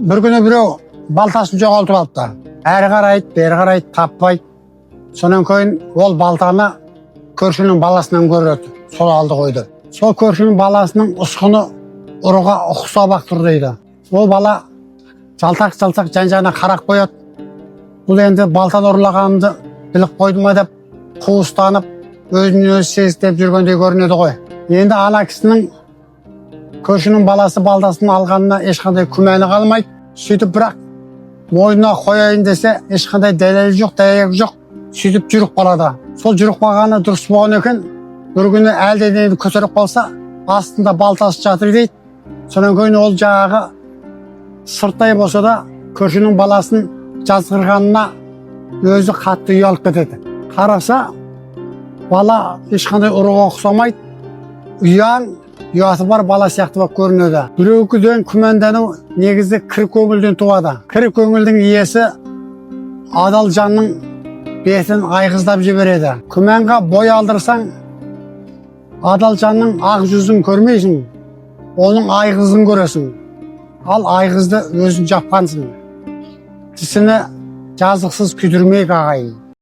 Bir күні біреу балтасын жоғалтып алыпты. Әрі қарайды, бері қарайды, таппайды. Сонан кейін ол балтаны көршінің баласынан көреді. Сол алды қойды. Сол көршінің баласының ұсқыны ұрыға ұқсап тұр дейді. Ол бала жалтақ жан-жағына қарап қояды. Бұл енді балтаны ұрлағанымды біліп қойды ма деп қуыстанып, өзін өзі сезіктеп жүргендей көрінеді ғой. Енді ана кісінің көршінің баласы балтасын алғанына ешқандай күмәні қалмайды. Сөйтіп бірақ мойнына қояйын десе, ешқандай дәлелі жоқ, дәйегі жоқ. Сөйтіп жүріп қалады. Сол жүріп қалғаны дұрыс болған екен. Bir күні әлденені көтеріп қалса, астында балтасы жатыр дейді. Сонан кейін ол жағы сырттай болса да көршінің баласын жазғырғанына өзі қатты ұялып кетеді. Қараса, бала ешқандай ұрыға ұқсамайды. Ұяты бар бала сияқты болып көрінеді. Біреуден күмәндану негізі кір көңілден туады. Кір көңілдің иесі адал жанның бетін айғыздап жібереді. Күмәнға бой алдырсаң, адал жанның ақ жүзін көрмейсің, оның айғызын көресің. Ал айғызды өзін жапқансың. Тісіні жазықсыз күйдірмейік ағайын.